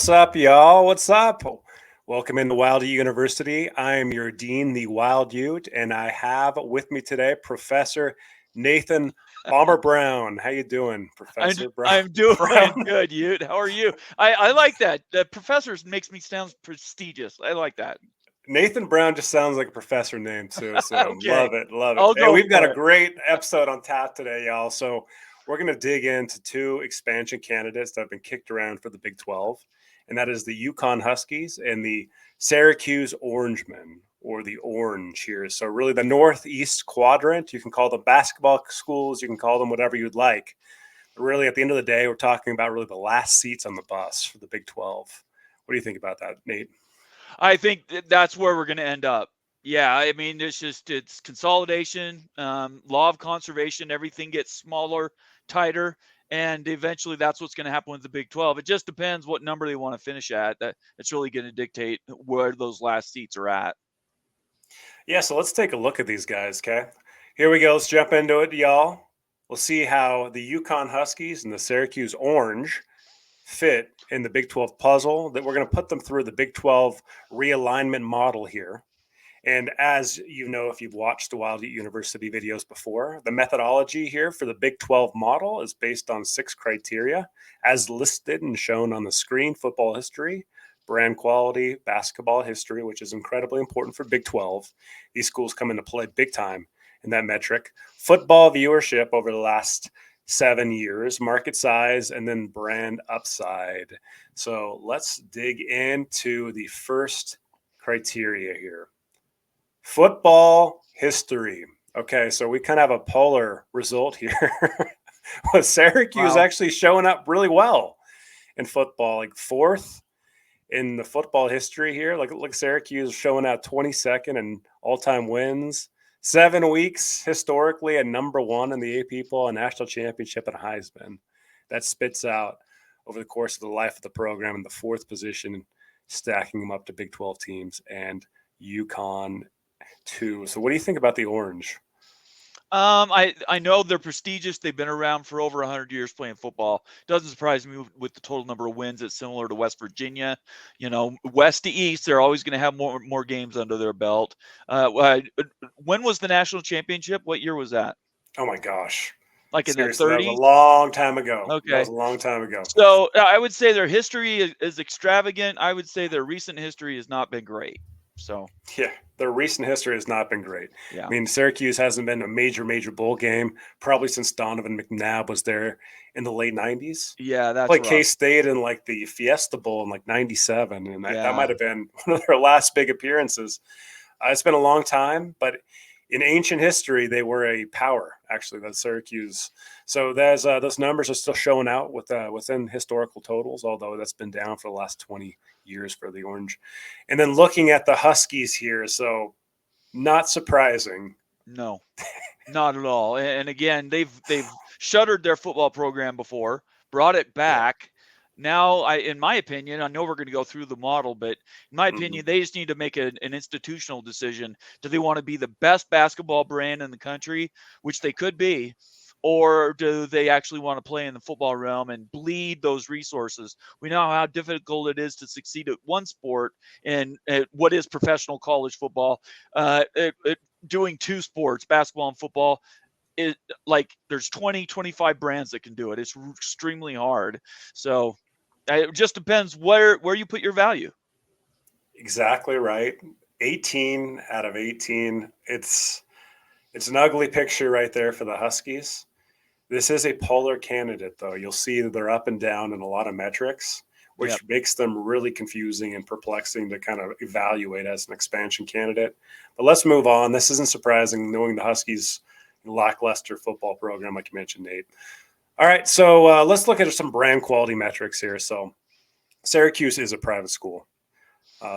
What's up, y'all? What's up? Welcome into WildUte University. I am your dean, the WildUte, and I have with me today Professor Nathan Bomb3r. How you doing, Professor I'm doing Brown? good, Ute. How are you? I like that. The professors makes me sound prestigious. I like that. Nathan Brown just sounds like a professor name too, so Okay, love it, love it. I'll Hey, go we've got for a it. great episode on tap today, y'all. So we're going to dig into two expansion candidates that have been kicked around for the Big 12, and that is the UConn Huskies and the Syracuse Orangemen, or the Orange here. So really the Northeast quadrant. You can call them basketball schools, you can call them whatever you'd like. But really, at the end of the day, we're talking about really the last seats on the bus for the Big 12. What do you think about that, Nate? I think that's where we're going to end up. Yeah, I mean, it's consolidation, law of conservation. Everything gets smaller, tighter, and eventually that's what's going to happen with the Big 12. It just depends what number they want to finish at. It's really going to dictate where those last seats are at. Yeah, so let's take a look at these guys, okay? Here we go. Let's jump into it, y'all. We'll see how the UConn Huskies and the Syracuse Orange fit in the Big 12 puzzle. That we're going to put them through the Big 12 realignment model here. And as you know, if you've watched the WildUte University videos before, the methodology here for the Big 12 model is based on 6 criteria, as listed and shown on the screen: football history, brand quality, basketball history, which is incredibly important for Big 12. These schools come into play big time in that metric. Football viewership over the last 7 years, market size, and then brand upside. So let's dig into the first criteria here. Football history. Okay, so we kind of have a polar result here. With Syracuse Wow. actually showing up really well in football, like 4th in the football history here. Look, Syracuse showing out 22nd in all-time wins, 7 weeks historically at number 1 in the AP poll, a national championship, and a Heisman. That spits out over the course of the life of the program in the 4th position, stacking them up to Big 12 teams and UConn too. So what do you think about the Orange? I know they're prestigious. They've been around for over 100 years playing football. Doesn't surprise me with the total number of wins. It's similar to West Virginia. You know, west to east, they're always going to have more games under their belt. When was the national championship? What year was that? Oh my gosh. Like in the Seriously, that was a 30s? long time ago. That was Okay. a long time ago. So I would say their history is extravagant. I would say their recent history has not been great. So Yeah, their recent history has not been great. I yeah, mean, Syracuse hasn't been a major bowl game probably since Donovan McNabb was there in the late 90s. yeah, that's Played rough. K-State in like the Fiesta Bowl in like 97, and that Yeah. might have been one of their last big appearances. It's been a long time, but in ancient history, they were a power, actually, that Syracuse. So there's those numbers are still showing out within historical totals, although that's been down for the last 20 years for the Orange. And then looking at the Huskies here, so not surprising. No, not at all. And again, they've shuttered their football program before, brought it Yeah. back. Now, in my opinion, I know we're going to go through the model, but in my Mm-hmm. opinion, they just need to make an institutional decision. Do they want to be the best basketball brand in the country, which they could be, or do they actually want to play in the football realm and bleed those resources? We know how difficult it is to succeed at one sport in what is professional college football. Doing 2 sports, basketball and football, it like there's 20-25 brands that can do it. It's extremely hard. So it just depends where you put your value. Exactly right. 18 out of 18. It's an ugly picture right there for the Huskies. This is a polar candidate, though. You'll see that they're up and down in a lot of metrics, which Yep. makes them really confusing and perplexing to kind of evaluate as an expansion candidate. But let's move on. This isn't surprising, knowing the Huskies' lackluster football program, like you mentioned, Nate. All right, so let's look at some brand quality metrics here. So Syracuse is a private school.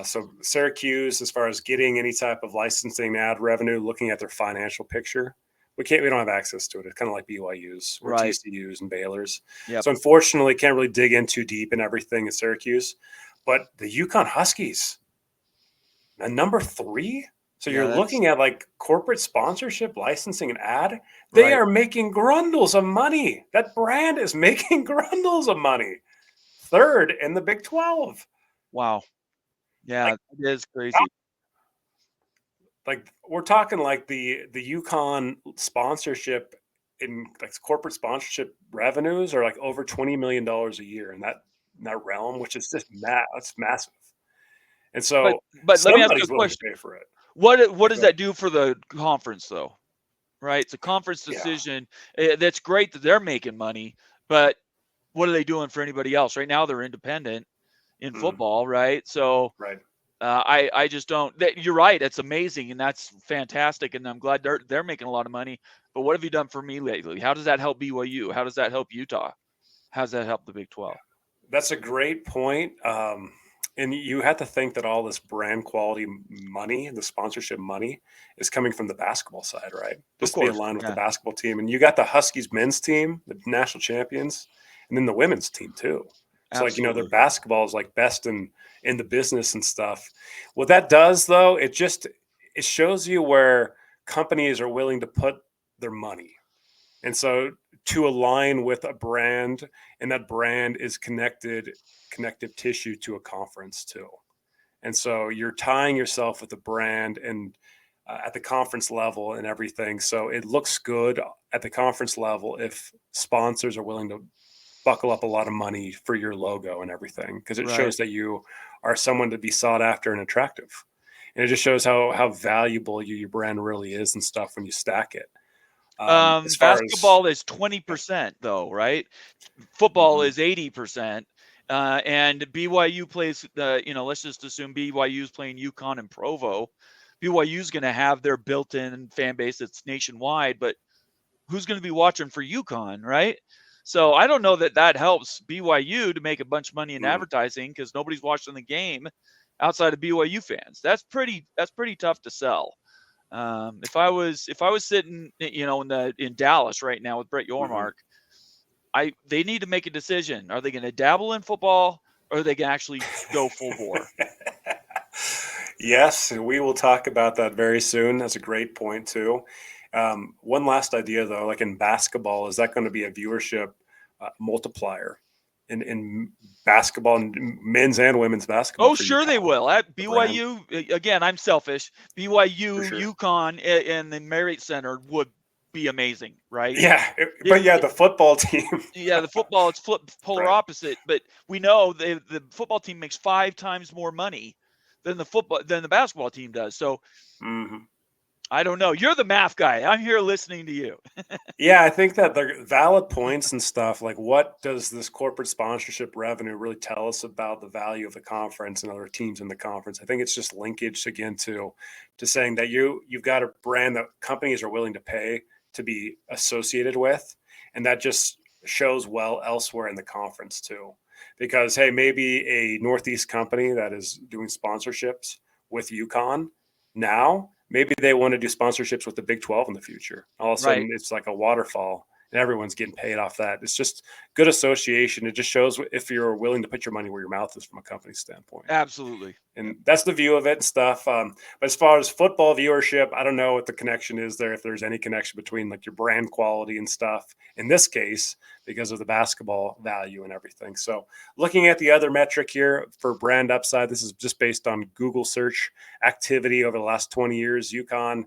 So Syracuse, as far as getting any type of licensing ad revenue, looking at their financial picture, we don't have access to it. It's kind of like BYU's or Right. TCU's and Baylor's. Yep. So unfortunately, can't really dig in too deep in everything at Syracuse. But the UConn Huskies, at number 3. So Yeah, you're that's looking at like corporate sponsorship, licensing, and ad. They right. are making grundles of money. That brand is making grundles of money. third in the Big 12. Wow. Yeah, Like, it is crazy. like we're talking like the UConn sponsorship in like corporate sponsorship revenues are like over $20 million a year in that realm, which is just that's massive. And But so but let me ask you a somebody's willing to question. pay for it. What Like, does that do for the conference though? Right? It's a conference yeah, decision. That's great that they're making money, but what are they doing for anybody else? Right now they're independent in mm, football, right? So right. I just don't. You're right. It's amazing and that's fantastic, and I'm glad they're making a lot of money. But what have you done for me lately? How does that help BYU? How does that help Utah? How does that help the Big 12? That's a great point. And you have to think that all this brand quality money, the sponsorship money, is coming from the basketball side, right? Of Just to be course, aligned with the yeah, basketball team. And you got the Huskies men's team, the national champions, and then the women's team too. So like, their absolutely, basketball is like best in the business and stuff. What that does though, it shows you where companies are willing to put their money. And so to align with a brand, and that brand is connective tissue to a conference too. And so you're tying yourself with the brand and at the conference level and everything. So it looks good at the conference level if sponsors are willing to buckle up a lot of money for your logo and everything, because it right. shows that you are someone to be sought after and attractive. And it just shows how valuable your brand really is and stuff when you stack it. As far as Basketball is yeah. 20% though, right? Football Mhm. is 80%. And BYU plays, let's just assume BYU is playing UConn and Provo. BYU is going to have their built-in fan base that's nationwide, but who's going to be watching for UConn, right? So I don't know that helps BYU to make a bunch of money in Mm. advertising because nobody's watching the game outside of BYU fans. That's pretty tough to sell. If I was sitting, in Dallas right now with Brett Mhm. Yormark, they need to make a decision. Are they going to dabble in football, or are they going to actually go full bore? Yes, and we will talk about that very soon. That's a great point too. One last idea though, like in basketball, is that going to be a viewership multiplier in basketball, and men's and women's basketball Oh, for sure they UConn, will. At the brand BYU, again, I'm selfish. for BYU, sure. UConn, and the Marriott Center would be amazing, right? Yeah, but It, yeah, the football team, yeah, the football it's polar right? opposite, but we know the football team makes 5 times more money than the basketball team does. So Hmm. I don't know. You're the math guy. I'm here listening to you. Yeah, I think that they're valid points and stuff. Like, what does this corporate sponsorship revenue really tell us about the value of the conference and other teams in the conference? I think it's just linkage again to saying that you've got a brand that companies are willing to pay to be associated with, and that just shows well elsewhere in the conference too. Because hey, maybe a Northeast company that is doing sponsorships with UConn now, maybe they want to do sponsorships with the Big 12 in the future. All of a Right. sudden, it's like a waterfall, and everyone's getting paid off that. It's just good association. It just shows if you're willing to put your money where your mouth is from a company standpoint. Absolutely. And Yep. that's the view of it and stuff. But as far as football viewership, I don't know what the connection is there. If there's any connection between like your brand quality and stuff in this case, because of the basketball value and everything. So, looking at the other metric here for brand upside, this is just based on Google search activity over the last 20 years. UConn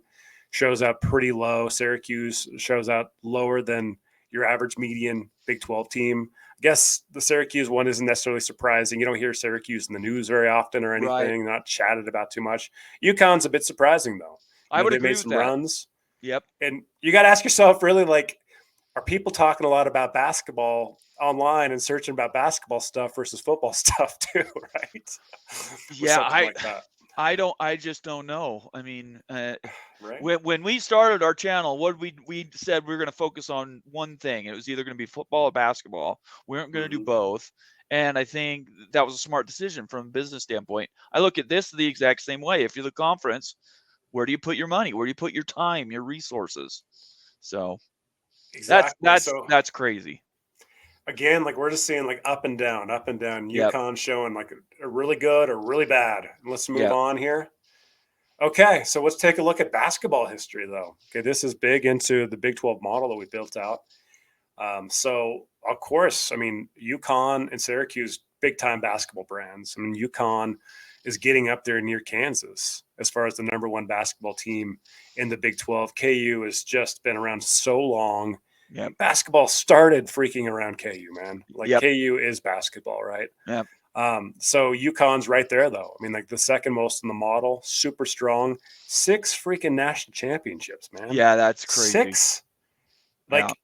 shows out pretty low. Syracuse shows out lower than your average median Big 12 team. I guess the Syracuse one isn't necessarily surprising. You don't hear Syracuse in the news very often or Right. anything, not chatted about too much. UConn's a bit surprising though. I would They've agree made with some that. runs, Yep. and you got to ask yourself really like, are people talking a lot about basketball online and searching about basketball stuff versus football stuff too, right? With Yeah, something I like that, I just don't know. I mean, right? when we started our channel, what we said we were going to focus on one thing. It was either going to be football or basketball. We weren't going to do Hmm. both. And I think that was a smart decision from a business standpoint. I look at this the exact same way. If you're the conference, where do you put your money? Where do you put your time, your resources? So that's Exactly. that's So that's crazy. again, like we're just seeing like up and down, up and down. Yep. UConn showing like a really good or really bad. And let's move Yep. on here. Okay, so let's take a look at basketball history, though. Okay, this is big into the Big 12 model that we built out. So, of course, I mean, UConn and Syracuse big time basketball brands. I mean, UConn is getting up there near Kansas as far as the number one basketball team in the Big 12. KU has just been around so long. Yep. Basketball started freaking around KU, man. Like Yep. KU is basketball, right? Yep. So UConn's right there, though. I mean, like the second most in the model, super strong. 6 freaking national championships, man. Yeah, that's crazy. 6. Like, Yeah.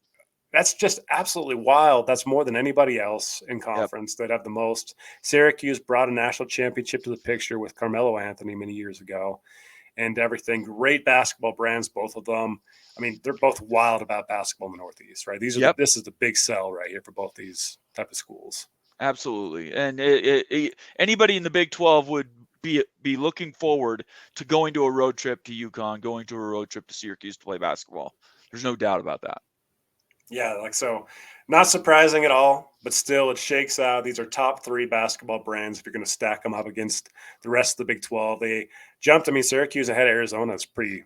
that's just absolutely wild. That's more than anybody else in conference that have the most. Syracuse brought a national championship to the picture with Carmelo Anthony many years ago and everything. Great basketball brands, both of them. I mean, they're both wild about basketball in the Northeast, right? These are this is the big sell right here for both these type of schools. Absolutely. And anybody in the Big 12 would be looking forward to going to a road trip to UConn, going to a road trip to Syracuse to play basketball. There's no doubt about that. Yeah, like so, not surprising at all, but still it shakes out. These are top 3 basketball brands if you're going to stack them up against the rest of the Big 12. They jumped, I mean, Syracuse ahead of Arizona. It's pretty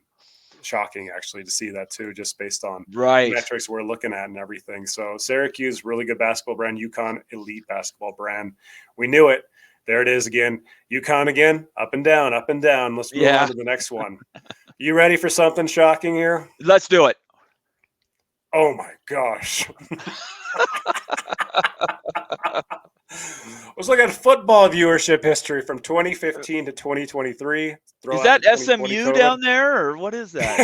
shocking actually to see that too, just based on metrics we're looking at and everything. So Syracuse, really good basketball brand. UConn, elite basketball brand. We knew it. There it is again. UConn again, up and down, up and down. Let's move on to the next one. You ready for something shocking here? Let's do it. Oh my gosh. Let's look at football viewership history from 2015 to 2023. Is that SMU down there, or what is that?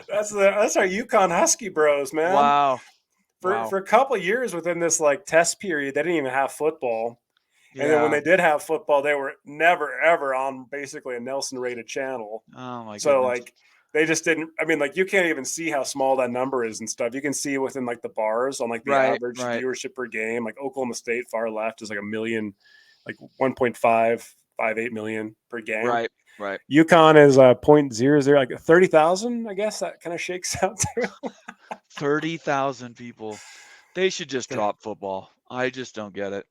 That's our UConn Husky bros, man. Wow. For a couple of years within this like test period, they didn't even have football. Yeah. And then when they did have football, they were never ever on basically a Nelson rated channel. Oh my So goodness. like they just didn't. I mean, like you can't even see how small that number is and stuff. You can see within like the bars on like the average viewership per game. Like Oklahoma State far left is like 1 million, like 1.558 million per game. Right. UConn is 0.00, like 30,000. I guess that kind of shakes out too. 30,000 people. They should just drop football. I just don't get it.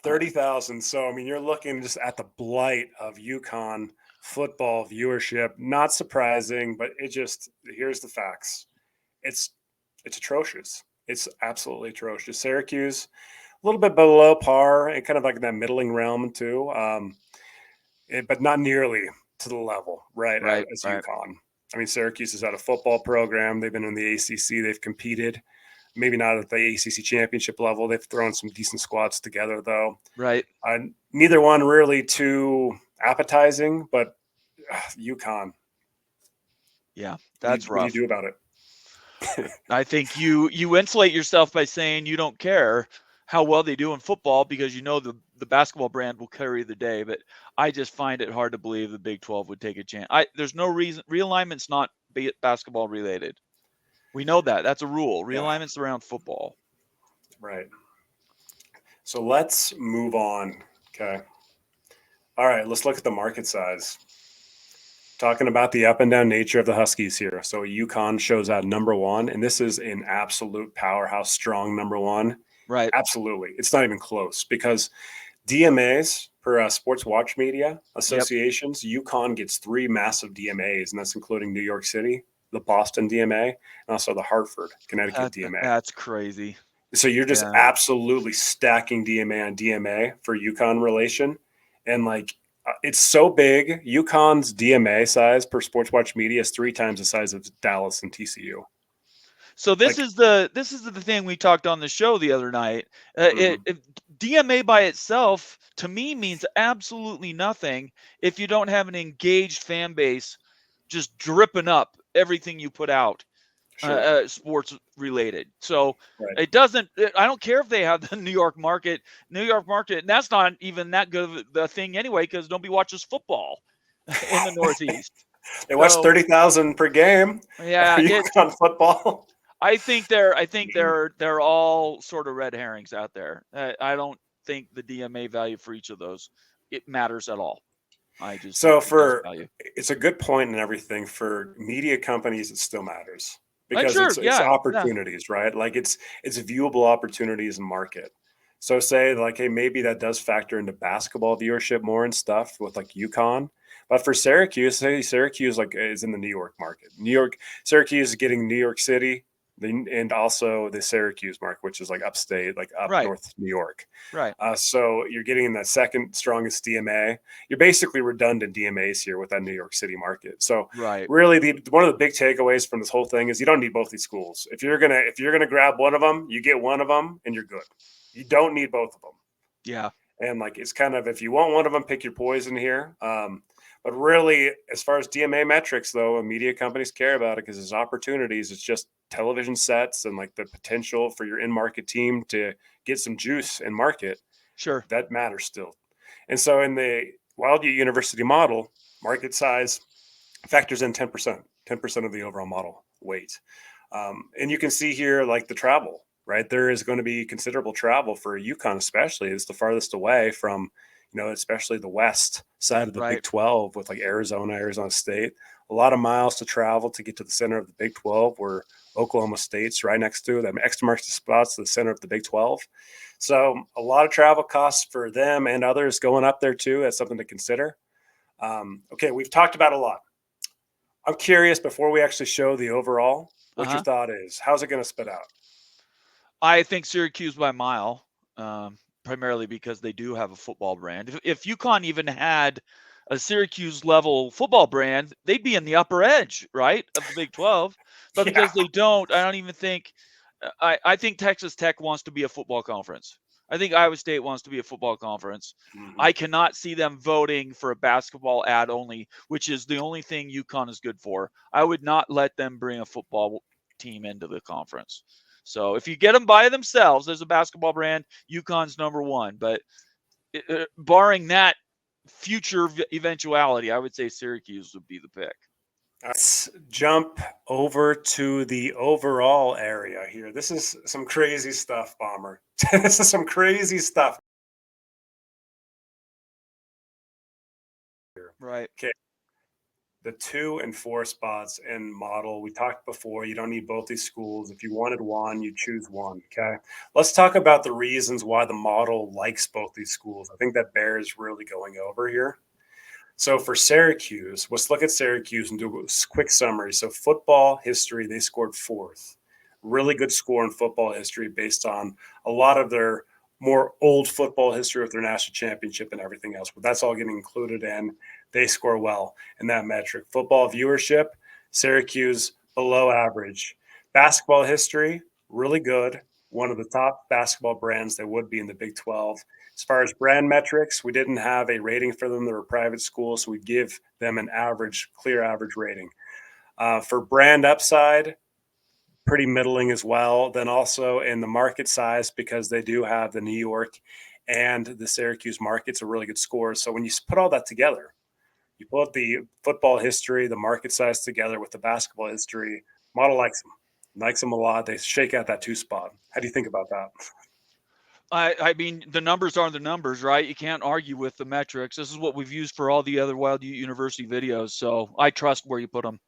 30,000. So I mean, you're looking just at the blight of UConn football viewership. Not surprising, but here's the facts. It's atrocious. It's absolutely atrocious. Syracuse, a little bit below par and kind of like that middling realm too, but not nearly to the level, right. As UConn. I mean, Syracuse is at a football program. They've been in the ACC. They've competed. Maybe not at the ACC championship level. They've thrown some decent squads together, though. Right. Neither one really too appetizing, but UConn. Yeah, that's rough. What do you do about it? I think you insulate yourself by saying you don't care how well they do in football because you know the basketball brand will carry the day. But I just find it hard to believe the Big 12 would take a chance. There's no reason. Realignment's not basketball related. We know that. That's a rule. Realignment's around football. Right. So let's move on. Okay. All right. Let's look at the market size. Talking about the up and down nature of the Huskies here. So UConn shows out number 1, and this is an absolute powerhouse, strong number 1. Right. Absolutely. It's not even close because DMAs per Sports Watch Media Associations, UConn gets 3 massive DMAs, and that's including New York City, the Boston DMA, and also the Hartford, Connecticut DMA. That's crazy. So you're just absolutely stacking DMA on DMA for UConn relation. And like, it's so big. UConn's DMA size per Sports Watch Media is 3 times the size of Dallas and TCU. So this is the thing we talked on the show the other night. DMA by itself, to me, means absolutely nothing if you don't have an engaged fan base just dripping up everything you put out, sports related. So it doesn't. I don't care if they have the New York market, and that's not even that good of the thing anyway because nobody watches football in the Northeast. They watch 30,000 per game. Yeah, UConn football. I think they're all sort of red herrings out there. I don't think the DMA value for each of those matters at all. It's a good point and everything for media companies. It still matters because it's opportunities, right? Like it's viewable opportunities in market. So say like, hey, maybe that does factor into basketball viewership more and stuff with like UConn. But for Syracuse, say Syracuse like is in the New York market. Syracuse is getting New York City and also the Syracuse market, which is like upstate, like up Right. north New York. Right. So you're getting in that second strongest DMA. You're basically redundant DMAs here with that New York City market. So Right. really, one of the big takeaways from this whole thing is you don't need both these schools. If you're gonna grab one of them, you get one of them, and you're good. You don't need both of them. Yeah. And like it's kind of, if you want one of them, pick your poison here. But really, as far as DMA metrics, though, media companies care about it because there's opportunities. It's just television sets and like the potential for your in-market team to get some juice in market Sure. that matters still. And so in the WildUte University model, market size factors in 10% of the overall model weight. And you can see here like the travel, right? There is going to be considerable travel for UConn, especially. It's the farthest away from, especially the west side of the Right. Big 12 with like Arizona State. A lot of miles to travel to get to the center of the Big 12, where Oklahoma State's right next to them, extra marks the spots to the center of the Big 12. So a lot of travel costs for them and others going up there too. That's something to consider. Okay, we've talked about a lot. I'm curious, before we actually show the overall, what your Uh-huh. thought is. How's it going to spit out? I think Syracuse by a mile, primarily because they do have a football brand. If UConn even had a Syracuse level football brand, they'd be in the upper edge, right, of the Big 12. But Yeah. because they don't, I don't even think. I think Texas Tech wants to be a football conference. I think Iowa State wants to be a football conference. Mhm. I cannot see them voting for a basketball ad only, which is the only thing UConn is good for. I would not let them bring a football team into the conference. So if you get them by themselves as a basketball brand, UConn's number one. But barring that future eventuality, I would say Syracuse would be the pick. Let's jump over to the overall area here. This is some crazy stuff, Bomber. This is some crazy stuff here. Right. Okay. The 2 and 4 spots in model. We talked before, you don't need both these schools. If you wanted one, you choose one. Okay. Let's talk about the reasons why the model likes both these schools. I think that bears really going over here. So for Syracuse, let's look at Syracuse and do a quick summary. So football history, they scored fourth. Really good score in football history based on a lot of their more old football history with their national championship and everything else. But that's all getting included in. They score well in that metric. Football viewership, Syracuse below average. Basketball history, really good. One of the top basketball brands that would be in the Big 12. As far as brand metrics, we didn't have a rating for them. They were private schools, so we give them an average, clear average rating. For brand upside, pretty middling as well. Then also in the market size, because they do have the New York and the Syracuse markets, are really good scores. So when you put all that together, you put the football history, the market size together with the basketball history, model likes them a lot. They shake out that 2 spot. How do you think about that? I mean, the numbers are the numbers, right? You can't argue with the metrics. This is what we've used for all the other WildUte University videos. So I trust where you put them.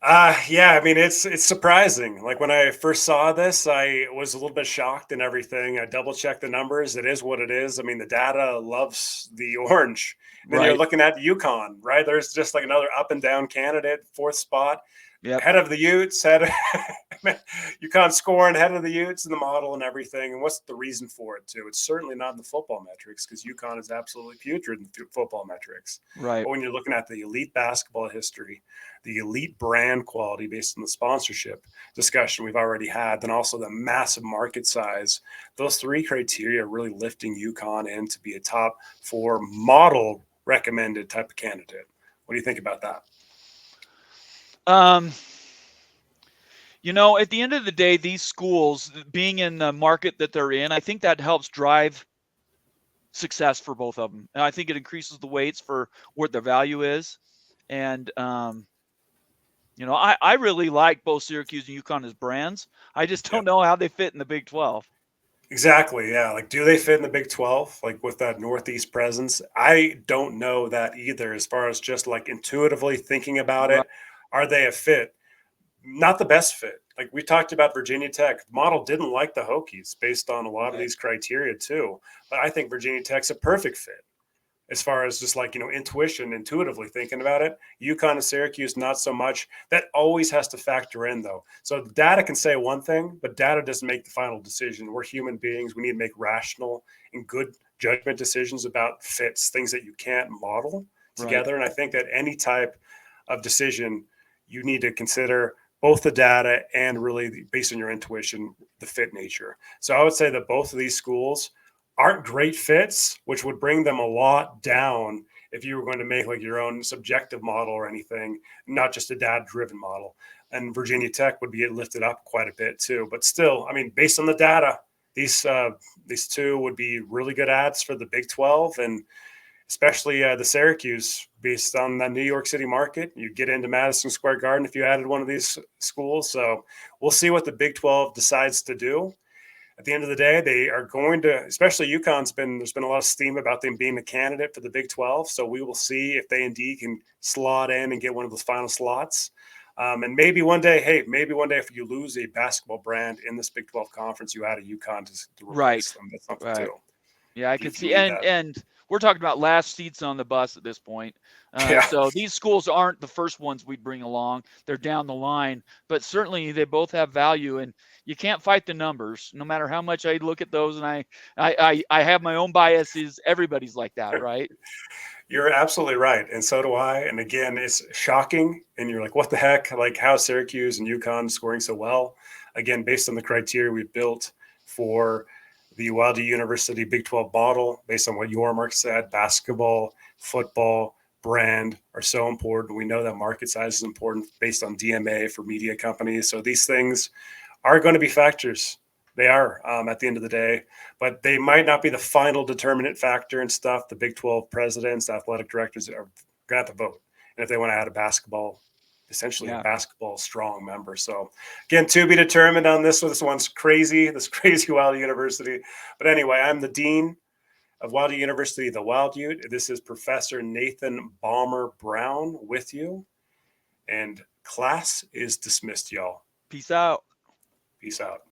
Yeah, I mean it's surprising. Like when I first saw this, I was a little bit shocked and everything. I double checked the numbers. It is what it is. I mean, the data loves the orange. Then you're Right. looking at UConn, right? There's just like another up and down candidate, 4th spot, Yep. head of the Utes, UConn scoring head of the Utes in the model and everything. And what's the reason for it too? It's certainly not in the football metrics because UConn is absolutely putrid in the football metrics. Right. But when you're looking at the elite basketball history, the elite brand quality based on the sponsorship discussion we've already had, then also the massive market size, those 3 criteria are really lifting UConn in to be a top 4 model recommended type of candidate. What do you think about that? At the end of the day, these schools being in the market that they're in, I think that helps drive success for both of them. And I think it increases the weights for what their value is. And, I really like both Syracuse and UConn as brands. I just don't know how they fit in the Big 12. Exactly. Yeah. Like, do they fit in the Big 12? Like, with that Northeast presence? I don't know that either, as far as just like intuitively thinking about Right. it. Are they a fit? Not the best fit. Like we talked about Virginia Tech, the model didn't like the Hokies based on a lot of Right. these criteria too. But I think Virginia Tech's a perfect fit. as far as just like, intuition, intuitively thinking about it. UConn and Syracuse, not so much. That always has to factor in, though. So data can say one thing, but data doesn't make the final decision. We're human beings. We need to make rational and good judgment decisions about fits, things that you can't model Right. together. And I think that any type of decision, you need to consider both the data and really based on your intuition, the fit nature. So I would say that both of these schools aren't great fits, which would bring them a lot down if you were going to make like your own subjective model or anything, not just a data driven model. And Virginia Tech would be lifted up quite a bit too. But still, I mean, based on the data, these two would be really good ads for the Big 12, and especially the Syracuse, based on the New York City market. You get into Madison Square Garden if you added one of these schools. So we'll see what the Big 12 decides to do. At the end of the day, they are going to, especially there's been a lot of steam about them being a candidate for the Big 12. So we will see if they indeed can slot in and get one of those final slots. And maybe one day, if you lose a basketball brand in this Big 12 conference, you add a UConn to replace them. That's something Right. too. Yeah, I If you could can see, do and that. and we're talking about last seats on the bus at this point. Yeah. So these schools aren't the first ones we'd bring along; they're down the line. But certainly, they both have value, and you can't fight the numbers. No matter how much I look at those, and I have my own biases. Everybody's like that, right? You're absolutely right. And so do I. And again, it's shocking. And you're like, what the heck? Like, how Syracuse and UConn scoring so well? Again, based on the criteria we built for the WildUte University Big 12 model, based on what Yormark said, basketball, football, brand are so important. We know that market size is important based on DMA for media companies. So these things are going to be factors. They are at the end of the day, but they might not be the final determinant factor and stuff. The Big 12 presidents, athletic directors are going to have to vote. And if they want to add a basketball, essentially a Yeah. basketball strong member. So again, to be determined on this one. This one's crazy, this crazy Wild University. But anyway, I'm the dean of Wild University, the WildUte. This is Professor Nathan Bomb3r with you. And class is dismissed, y'all. Peace out. Peace out.